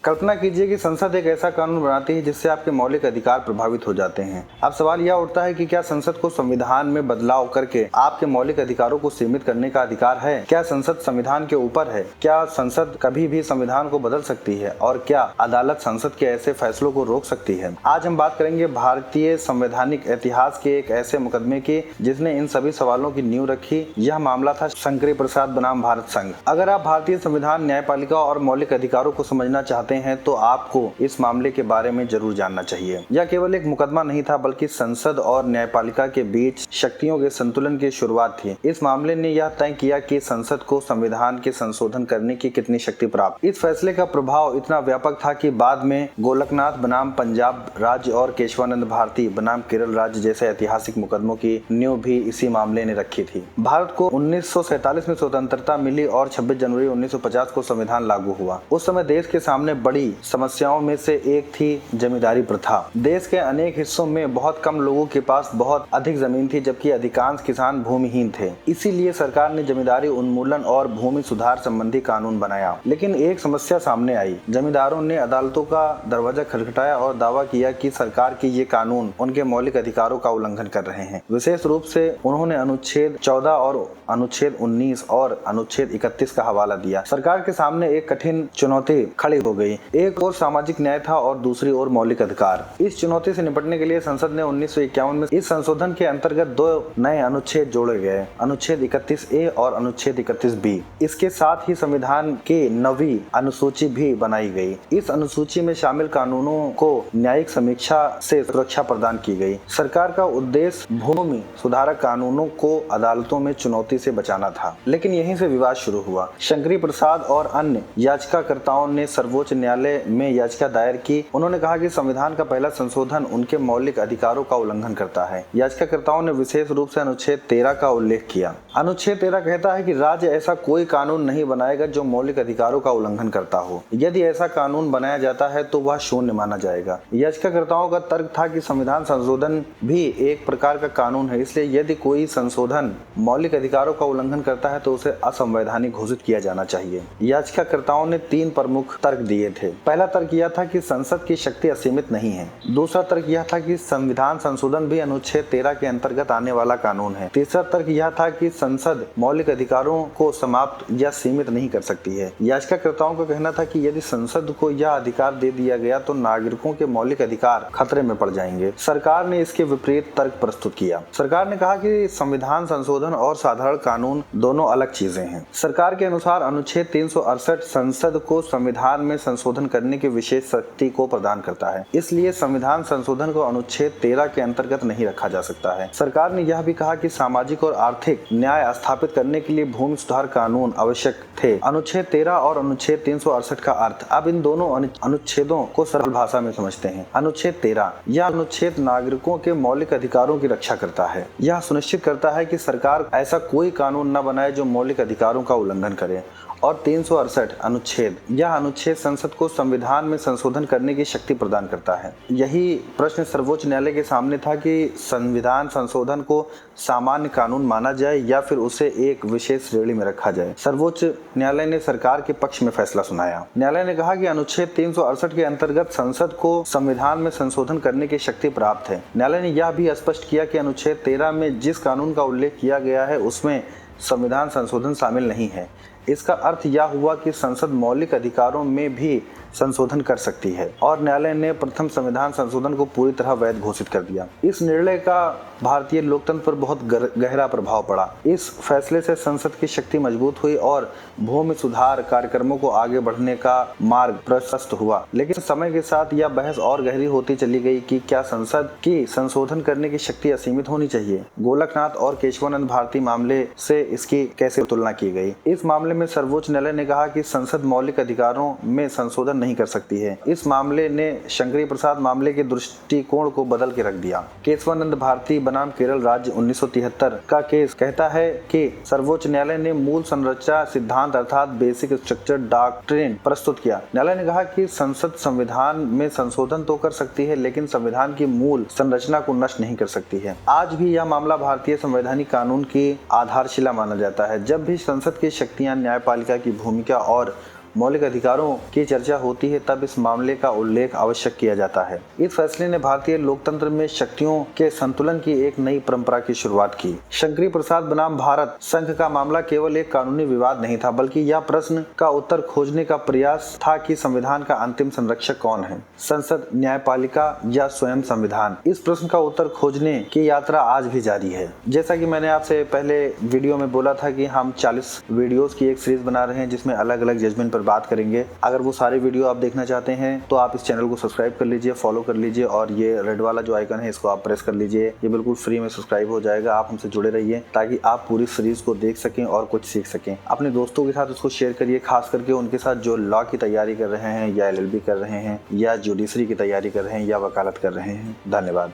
कल्पना कीजिए कि संसद एक ऐसा कानून बनाती है जिससे आपके मौलिक अधिकार प्रभावित हो जाते हैं। अब सवाल यह उठता है कि क्या संसद को संविधान में बदलाव करके आपके मौलिक अधिकारों को सीमित करने का अधिकार है? क्या संसद संविधान के ऊपर है? क्या संसद कभी भी संविधान को बदल सकती है? और क्या अदालत संसद के ऐसे फैसलों को रोक सकती है? आज हम बात करेंगे भारतीय संवैधानिक इतिहास के एक ऐसे मुकदमे की जिसने इन सभी सवालों की नींव रखी। यह मामला था शंकरी प्रसाद बनाम भारत संघ। अगर आप भारतीय संविधान, न्यायपालिका और मौलिक अधिकारों को समझना चाहते हैं तो आपको इस मामले के बारे में जरूर जानना चाहिए। यह केवल एक मुकदमा नहीं था बल्कि संसद और न्यायपालिका के बीच शक्तियों के संतुलन की शुरुआत थी। इस मामले ने यह तय किया कि संसद को संविधान के संशोधन करने की कितनी शक्ति प्राप्त। इस फैसले का प्रभाव इतना व्यापक था कि बाद में गोलकनाथ बनाम पंजाब राज्य और केशवानंद भारती बनाम केरल राज्य जैसे ऐतिहासिक मुकदमों की नींव भी इसी मामले ने रखी थी। भारत को 1947 में स्वतंत्रता मिली और 26 जनवरी 1950 को संविधान लागू हुआ। उस समय देश के सामने बड़ी समस्याओं में से एक थी जमींदारी प्रथा। देश के अनेक हिस्सों में बहुत कम लोगों के पास बहुत अधिक जमीन थी जबकि अधिकांश किसान भूमिहीन थे। इसीलिए सरकार ने जमींदारी उन्मूलन और भूमि सुधार संबंधी कानून बनाया। लेकिन एक समस्या सामने आई। जमींदारों ने अदालतों का दरवाजा खटखटाया और दावा किया कि सरकार के ये कानून उनके मौलिक अधिकारों का उल्लंघन कर रहे हैं। विशेष रूप से उन्होंने अनुच्छेद 14 और अनुच्छेद 19 और अनुच्छेद 31 का हवाला दिया। सरकार के सामने एक कठिन चुनौती खड़ी हो गई। एक और सामाजिक न्याय था और दूसरी ओर मौलिक अधिकार। इस चुनौती से निपटने के लिए संसद ने 1951 में इस संशोधन के अंतर्गत 2 नए अनुच्छेद जोड़े गए, अनुच्छेद 31A और अनुच्छेद 31B। इसके साथ ही संविधान की 9वीं अनुसूची भी बनाई गई। इस अनुसूची में शामिल कानूनों को न्यायिक समीक्षा से सुरक्षा प्रदान की गई। सरकार का उद्देश्य भूमि सुधारक कानूनों को अदालतों में चुनौती से बचाना था। लेकिन यहीं से विवाद शुरू हुआ। शंकरी प्रसाद और अन्य याचिकाकर्ताओं ने सर्वोच्च न्यायालय में याचिका दायर की। उन्होंने कहा कि संविधान का पहला संशोधन उनके मौलिक अधिकारों का उल्लंघन करता है। याचिकाकर्ताओं ने विशेष रूप से अनुच्छेद 13 का उल्लेख किया। अनुच्छेद 13 कहता है कि राज्य ऐसा कोई कानून नहीं बनाएगा जो मौलिक अधिकारों का उल्लंघन करता हो। यदि ऐसा कानून बनाया जाता है तो वह शून्य माना जाएगा। याचिकाकर्ताओं का तर्क था कि संविधान संशोधन भी एक प्रकार का कानून है, इसलिए यदि कोई संशोधन मौलिक अधिकारों का उल्लंघन करता है तो उसे असंवैधानिक घोषित किया जाना चाहिए। याचिकाकर्ताओं ने 3 प्रमुख तर्क दिए थे। पहला तर्क यह था कि संसद की शक्ति असीमित नहीं है। दूसरा तर्क यह था कि संविधान संशोधन भी अनुच्छेद 13 के अंतर्गत आने वाला कानून है। तीसरा तर्क यह था कि संसद मौलिक अधिकारों को समाप्त या सीमित नहीं कर सकती है। याचिकाकर्ताओं का कहना था कि यदि संसद को यह अधिकार दे दिया गया तो नागरिकों के मौलिक अधिकार खतरे में पड़ जाएंगे। सरकार ने इसके विपरीत तर्क प्रस्तुत किया। सरकार ने कहा कि संविधान संशोधन और साधारण कानून दोनों अलग चीजें हैं। सरकार के अनुसार अनुच्छेद 368 संसद को संविधान में संशोधन करने की विशेष शक्ति को प्रदान करता है, इसलिए संविधान संशोधन को अनुच्छेद 13 के अंतर्गत नहीं रखा जा सकता है। सरकार ने यह भी कहा कि सामाजिक और आर्थिक न्याय स्थापित करने के लिए भूमि सुधार कानून आवश्यक थे। अनुच्छेद 13 और अनुच्छेद 368 का अर्थ। अब इन दोनों अनुच्छेदों को सरल भाषा में समझते हैं। अनुच्छेद 13 यह अनुच्छेद नागरिकों के मौलिक अधिकारों की रक्षा करता है। यह सुनिश्चित करता है कि सरकार ऐसा कोई कानून न बनाए जो मौलिक अधिकारों का उल्लंघन करे। और 368 अनुच्छेद, यह अनुच्छेद संसद को संविधान में संशोधन करने की शक्ति प्रदान करता है। यही प्रश्न सर्वोच्च न्यायालय के सामने था कि संविधान संशोधन को सामान्य कानून माना जाए या फिर उसे एक विशेष श्रेणी में रखा जाए। सर्वोच्च न्यायालय ने सरकार के पक्ष में फैसला सुनाया। न्यायालय ने कहा कि अनुच्छेद 368 के अंतर्गत संसद को संविधान में संशोधन करने की शक्ति प्राप्त है। न्यायालय ने यह भी स्पष्ट किया कि अनुच्छेद 13 में जिस कानून का उल्लेख किया गया है उसमें संविधान संशोधन शामिल नहीं है। इसका अर्थ यह हुआ कि संसद मौलिक अधिकारों में भी संशोधन कर सकती है और न्यायालय ने प्रथम संविधान संशोधन को पूरी तरह वैध घोषित कर दिया। इस निर्णय का भारतीय लोकतंत्र पर बहुत गहरा प्रभाव पड़ा। इस फैसले से संसद की शक्ति मजबूत हुई और भूमि सुधार कार्यक्रमों को आगे बढ़ने का मार्ग प्रशस्त हुआ। लेकिन समय के साथ यह बहस और गहरी होती चली गई कि क्या संसद की संशोधन करने की शक्ति असीमित होनी चाहिए। गोलकनाथ और केशवानंद भारती मामले से इसकी कैसे तुलना की गई। इस मामले में सर्वोच्च न्यायालय ने कहा कि संसद मौलिक अधिकारों में संशोधन नहीं कर सकती है। इस मामले ने शंकरी प्रसाद मामले के दृष्टिकोण को बदल के रख दिया। केशवानंद भारती बनाम केरल राज्य 1973 का केस कहता है कि सर्वोच्च न्यायालय ने मूल संरचना सिद्धांत अर्थात बेसिक स्ट्रक्चर डॉक्ट्रिन प्रस्तुत किया। न्यायालय ने कहा कि संसद संविधान में संशोधन तो कर सकती है लेकिन संविधान की मूल संरचना को नष्ट नहीं कर सकती है। आज भी यह मामला भारतीय संवैधानिक कानून की आधारशिला माना जाता है। जब भी संसद की शक्तियां न्यायपालिका की भूमिका और मौलिक अधिकारों की चर्चा होती है तब इस मामले का उल्लेख आवश्यक किया जाता है। इस फैसले ने भारतीय लोकतंत्र में शक्तियों के संतुलन की एक नई परंपरा की शुरुआत की। शंकरी प्रसाद बनाम भारत संघ का मामला केवल एक कानूनी विवाद नहीं था, बल्कि यह प्रश्न का उत्तर खोजने का प्रयास था कि संविधान का अंतिम संरक्षक कौन है, संसद, न्यायपालिका या स्वयं संविधान। इस प्रश्न का उत्तर खोजने की यात्रा आज भी जारी है। जैसा कि मैंने आपसे पहले वीडियो में बोला था कि हम 40 वीडियोस की एक सीरीज बना रहे हैं जिसमें अलग अलग जजमेंट पर बात करेंगे। अगर वो सारे वीडियो आप देखना चाहते हैं तो आप इस चैनल को सब्सक्राइब कर लीजिए, फॉलो कर लीजिए और ये रेड वाला जो आइकन है इसको आप प्रेस कर लीजिए। ये बिल्कुल फ्री में सब्सक्राइब हो जाएगा। आप हमसे जुड़े रहिए ताकि आप पूरी सीरीज को देख सकें और कुछ सीख सकें। अपने दोस्तों के साथ उसको शेयर करिए, खास करके उनके साथ जो लॉ की तैयारी कर रहे हैं या LLB कर रहे हैं या जुडिशरी की तैयारी कर रहे हैं या वकालत कर रहे हैं। धन्यवाद।